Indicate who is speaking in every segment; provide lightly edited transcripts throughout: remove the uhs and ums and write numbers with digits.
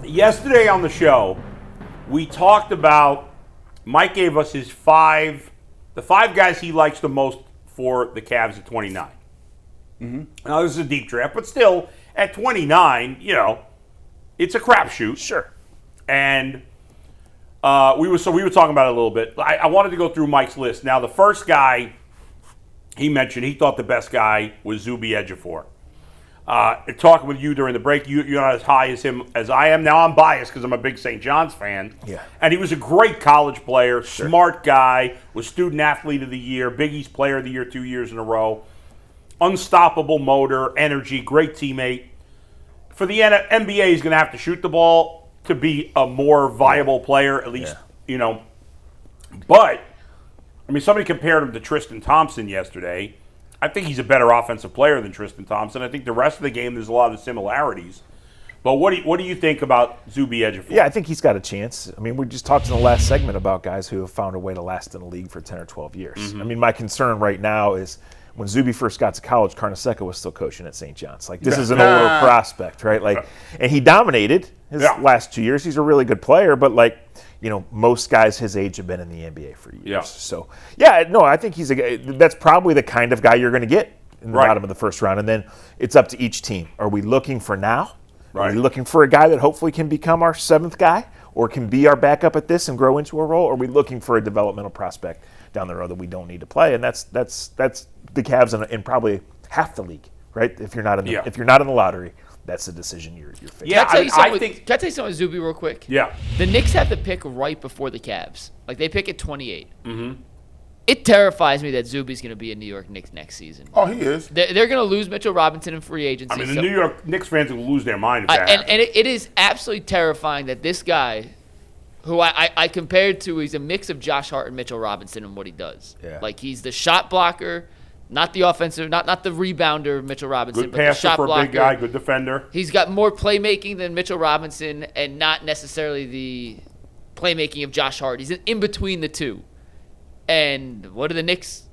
Speaker 1: Yesterday on the show, we talked about, Mike gave us the five guys he likes the most for the Cavs at 29. Mm-hmm. Now, this is a deep draft, but still, at 29, it's a crapshoot.
Speaker 2: Sure.
Speaker 1: And we were talking about it a little bit. I wanted to go through Mike's list. Now, the first guy he mentioned, he thought the best guy was Zuby EJiofor. Talking with you during the break, you're not as high as him as I am. Now, I'm biased because I'm a big St. John's fan.
Speaker 2: Yeah.
Speaker 1: And he was a great college player, smart guy, was student athlete of the year, Big East player of the year 2 years in a row. Unstoppable motor, energy, great teammate. For the NBA, he's going to have to shoot the ball to be a more viable player, at least, But, somebody compared him to Tristan Thompson yesterday. I think he's a better offensive player than Tristan Thompson. I think the rest of the game, there's a lot of similarities. But what do you think about Zuby EJiofor?
Speaker 2: Yeah, I think he's got a chance. We just talked in the last segment about guys who have found a way to last in the league for 10 or 12 years. Mm-hmm. My concern right now is when Zuby first got to college, Carnesecca was still coaching at St. John's. This is an older prospect, right? And he dominated his last 2 years. He's a really good player, but most guys his age have been in the NBA for years.
Speaker 1: Yeah.
Speaker 2: So, I think that's probably the kind of guy you're going to get in the bottom of the first round. And then it's up to each team. Are we looking for now? Right. Are we looking for a guy that hopefully can become our seventh guy or can be our backup at this and grow into a role? Or are we looking for a developmental prospect down the road that we don't need to play? And that's the Cavs in probably half the league, right? If you're not in the lottery, that's the decision you're facing.
Speaker 3: Yeah, Can I tell you something with Zuby real quick?
Speaker 1: Yeah.
Speaker 3: The Knicks have the pick right before the Cavs. They pick at 28.
Speaker 1: Mm-hmm.
Speaker 3: It terrifies me that Zuby's going to be a New York Knicks next season.
Speaker 4: Oh, he is.
Speaker 3: They're going to lose Mitchell Robinson in free agency.
Speaker 1: The New York Knicks fans will lose their mind if that happens.
Speaker 3: And it is absolutely terrifying that this guy, who I compared to, he's a mix of Josh Hart and Mitchell Robinson in what he does.
Speaker 2: Yeah.
Speaker 3: He's the shot blocker, not the offensive, not the rebounder of Mitchell Robinson,
Speaker 1: good
Speaker 3: but the
Speaker 1: passer
Speaker 3: shot
Speaker 1: for
Speaker 3: blocker.
Speaker 1: a big guy, good defender.
Speaker 3: He's got more playmaking than Mitchell Robinson and not necessarily the playmaking of Josh Hart. He's in between the two. And what are the Knicks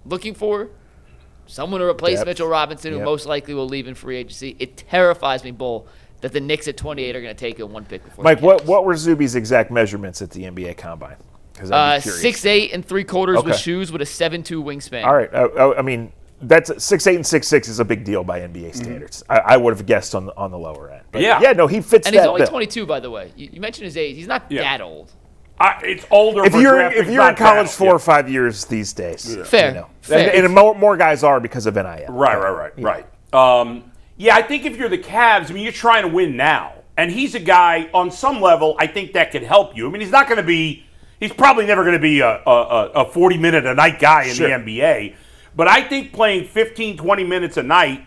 Speaker 3: looking for? Someone to replace Mitchell Robinson, who most likely will leave in free agency. It terrifies me, Bull, that the Knicks at 28 are going to take a one pick before.
Speaker 2: Mike, what were Zuby's exact measurements at the NBA Combine?
Speaker 3: 6'8" and 3/4 with shoes with a 7'2" wingspan.
Speaker 2: All right. That's 6'8" and 6'6" is a big deal by NBA standards. I would have guessed on the lower end. But he fits
Speaker 3: and
Speaker 2: that
Speaker 3: he's only
Speaker 2: bill.
Speaker 3: 22, by the way. You mentioned his age. He's not that old.
Speaker 1: It's older.
Speaker 2: If you're in college 4 or 5 years these days,
Speaker 3: fair.
Speaker 2: And more guys are because of NIL.
Speaker 1: Right. I think if you're the Cavs, you're trying to win now, and he's a guy on some level. I think that could help you. He's not going to be. He's probably never going to be a 40-minute a night guy in the NBA, but I think playing 15, 20 minutes a night,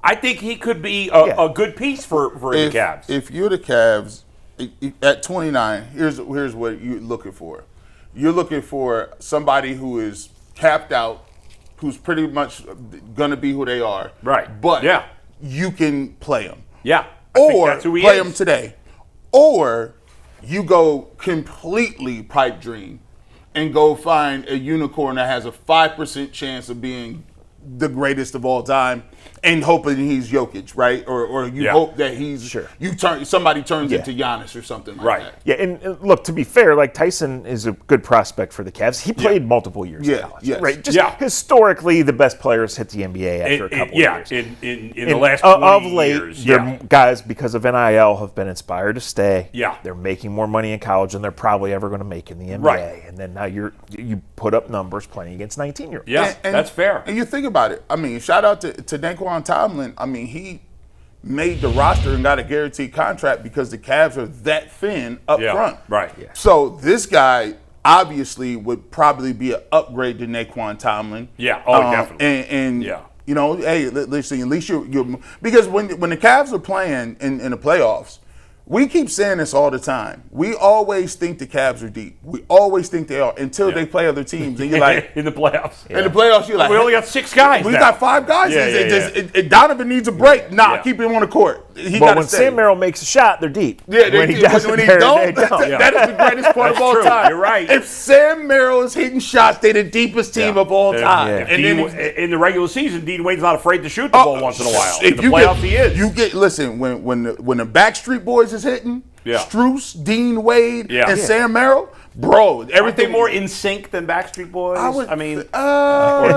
Speaker 1: I think he could be a good piece for the Cavs.
Speaker 4: If you're the Cavs. At 29, here's what you're looking for. You're looking for somebody who is capped out, who's pretty much going to be who they are.
Speaker 1: Right.
Speaker 4: But you can play them.
Speaker 1: Yeah.
Speaker 4: Or play them today. Or you go completely pipe dream and go find a unicorn that has a 5% chance of being the greatest of all time and hoping he's Jokic, right? Or you hope that he's somebody turns into Giannis or something like that.
Speaker 2: Yeah, and look, to be fair, Tyson is a good prospect for the Cavs. He played multiple years in college.
Speaker 4: Yes.
Speaker 2: Right? Just historically, the best players hit the NBA after a couple of years.
Speaker 1: In the last 20
Speaker 2: of late,
Speaker 1: years.
Speaker 2: Guys, because of NIL, have been inspired to stay.
Speaker 1: Yeah.
Speaker 2: They're making more money in college than they're probably ever going to make in the NBA.
Speaker 1: Right.
Speaker 2: And then now you put up numbers playing against 19-year-olds.
Speaker 1: Yeah, that's fair.
Speaker 4: And you think about it. Shout out to Daquan Tomlin. He made the roster and got a guaranteed contract because the Cavs are that thin up front.
Speaker 1: Right. Yeah.
Speaker 4: So this guy obviously would probably be an upgrade to Daquan Tomlin.
Speaker 1: Yeah. Oh, definitely.
Speaker 4: And hey, listen, at least you're because when the Cavs are playing in the playoffs, we keep saying this all the time. We always think the Cavs are deep. We always think they are until they play other teams. And you're like,
Speaker 1: in the playoffs.
Speaker 4: In the playoffs, you're like,
Speaker 1: we only got 6 guys.
Speaker 4: We got 5 guys. Donovan needs a break. Keep him on the court.
Speaker 2: But when Sam Merrill makes a shot, they're deep.
Speaker 4: Yeah,
Speaker 2: when he doesn't,
Speaker 4: they don't. That is the greatest part of all time.
Speaker 1: You're right.
Speaker 4: If Sam Merrill is hitting shots, they're the deepest team of all time.
Speaker 1: Yeah. And in the regular season, Dean Wade's not afraid to shoot the ball once in a while. In the playoffs, he is.
Speaker 4: Listen, when the Backstreet Boys is hitting,
Speaker 1: Yeah.
Speaker 4: Struce, Dean Wade,
Speaker 1: Yeah.
Speaker 4: and
Speaker 1: Yeah.
Speaker 4: Sam Merrill, bro,
Speaker 1: Aren't they
Speaker 4: everything
Speaker 1: more in sync than Backstreet Boys?
Speaker 4: or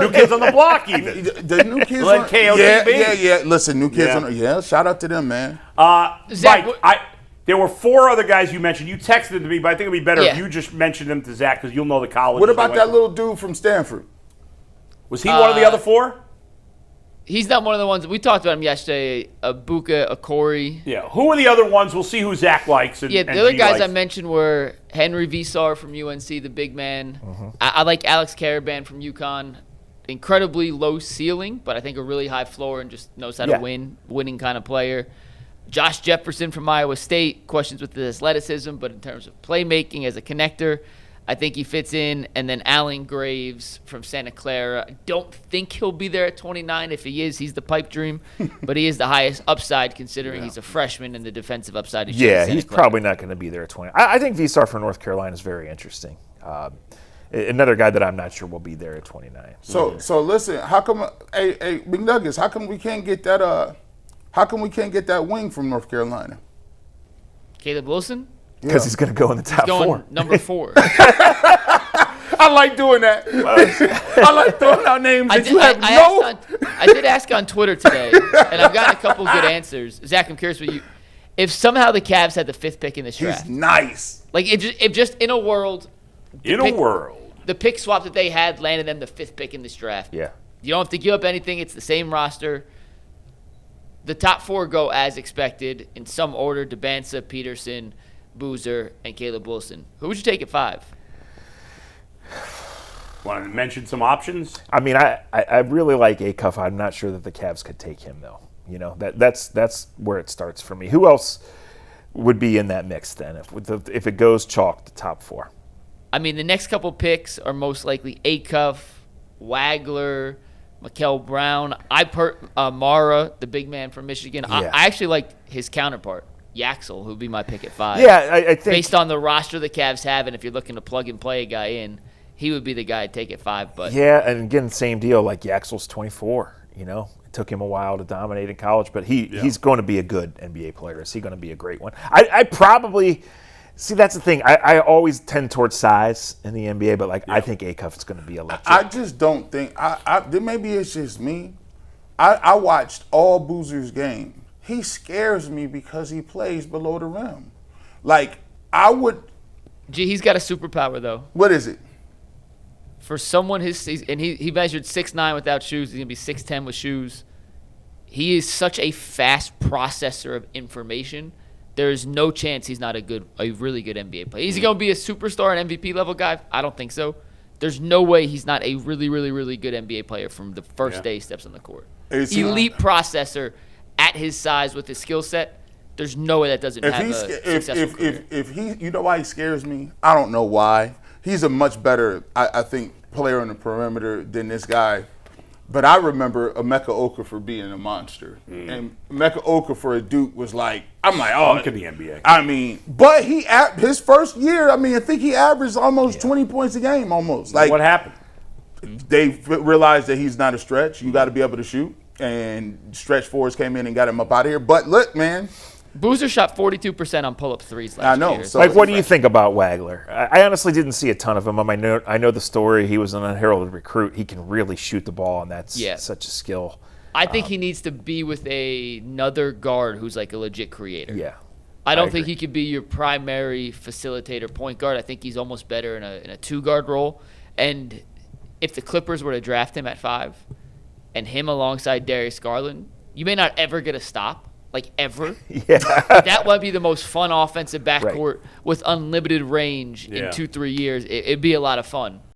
Speaker 1: New Kids on the Block, even.
Speaker 4: the new kids
Speaker 1: Like
Speaker 4: on,
Speaker 1: KOTB.
Speaker 4: yeah. Listen, new kids
Speaker 1: Yeah.
Speaker 4: on. Shout out to them, man.
Speaker 3: Zach,
Speaker 1: Mike, there were 4 other guys you mentioned. You texted them to me, but I think it'd be better if
Speaker 3: Yeah.
Speaker 1: you just mentioned them to Zach because you'll know the college.
Speaker 4: What about that little dude from Stanford?
Speaker 1: Was he one of the other 4?
Speaker 3: He's not one of the ones. We talked about him yesterday. Abuka Okori.
Speaker 1: Yeah. Who are the other ones? We'll see who Zach likes. And,
Speaker 3: Yeah,
Speaker 1: and
Speaker 3: the other
Speaker 1: G
Speaker 3: guys I
Speaker 1: likes.
Speaker 3: mentioned were Henry Visar from UNC, the big man. I like Alex Caravan from UConn. Incredibly low ceiling, but I think a really high floor and just knows how to winning kind of player. Josh Jefferson from Iowa State, questions with his athleticism, but in terms of playmaking as a connector, I think he fits in. And then Allen Graves from Santa Clara. I don't think he'll be there at 29. If he is, he's the pipe dream, but he is the highest upside considering he's a freshman and the defensive upside is
Speaker 2: Yeah,
Speaker 3: Santa
Speaker 2: he's
Speaker 3: Clara.
Speaker 2: probably not going to be there at 20. I think Visar from North Carolina is very interesting. Another guy that I'm not sure will be there at 29.
Speaker 4: So listen, how come? Hey, McNuggets, how come we can't get that? How come we can't get that wing from North Carolina?
Speaker 3: Caleb Wilson?
Speaker 2: Because he's going to go in the top
Speaker 3: Going
Speaker 2: 4.
Speaker 3: number 4.
Speaker 4: I like doing that. I like throwing out names that you have
Speaker 3: I did ask on Twitter today, and I've gotten a couple good answers. Zach, I'm curious what you. If somehow the Cavs had the 5th pick in this
Speaker 4: He's
Speaker 3: draft,
Speaker 4: nice.
Speaker 3: like if just in a world, the pick swap that they had landed them the 5th pick in this draft.
Speaker 2: Yeah.
Speaker 3: You don't have to give up anything. It's the same roster. The top 4 go as expected in some order: DeBansa, Peterson, Boozer, and Caleb Wilson. Who would you take at 5?
Speaker 1: Want to mention some options?
Speaker 2: I mean, I really like Acuff. I'm not sure that the Cavs could take him, though. You know, that's where it starts for me. Who else would be in that mix then if it goes chalk, the top 4?
Speaker 3: I mean, the next couple picks are most likely Acuff, Wagler, Mikel Brown. Mara, the big man from Michigan.
Speaker 2: Yeah.
Speaker 3: I actually like his counterpart, Yaxel, who'd be my pick at 5.
Speaker 2: Yeah, I think.
Speaker 3: Based on the roster the Cavs have, and if you're looking to plug and play a guy in, he would be the guy I'd take at 5. But
Speaker 2: Yeah, and again, same deal. Like Yaxel's 24. You know, it took him a while to dominate in college, but he's going to be a good NBA player. Is he going to be a great one? I probably see. That's the thing. I always tend towards size in the NBA, but I think Acuff is going to be electric.
Speaker 4: I just don't think. Maybe it's just me. I watched all Boozer's game. He scares me because he plays below the rim. Like I would.
Speaker 3: Gee, he's got a superpower though.
Speaker 4: What is it?
Speaker 3: For someone he measured 6'9" without shoes. He's gonna be 6'10" with shoes. He is such a fast processor of information. There is no chance he's not a really good NBA player. Is he gonna be a superstar and MVP level guy? I don't think so. There's no way he's not a really, really, really good NBA player from the first day he steps on the court. Elite processor at his size with his skill set. There's no way that doesn't have a successful career.
Speaker 4: If he, you know why he scares me? I don't know why. He's a much better, I think, player on the perimeter than this guy. But I remember Emeka Okafor being a monster. And Emeka Okafor at Duke was like, I'm like, oh.
Speaker 1: Look at the NBA.
Speaker 4: I mean, but his first year, I mean, I think he averaged almost 20 points a game almost. Like,
Speaker 1: What happened?
Speaker 4: they realized that he's not a stretch. You got to be able to shoot. And stretch fours came in and got him up out of here. But look, man.
Speaker 3: Boozer shot 42% on pull-up threes last year.
Speaker 4: I know. So
Speaker 2: what do you think about Wagler? I honestly didn't see a ton of him. I know the story. He was an unheralded recruit. He can really shoot the ball, and that's such a skill.
Speaker 3: I think he needs to be with another guard who's like a legit creator.
Speaker 2: Yeah.
Speaker 3: I don't think he could be your primary facilitator point guard. I think he's almost better in a two-guard role. And if the Clippers were to draft him at 5 and him alongside Darius Garland, you may not ever get a stop. Like ever.
Speaker 2: Yeah.
Speaker 3: That might be the most fun offensive backcourt with unlimited range in 2-3 years. It'd be a lot of fun.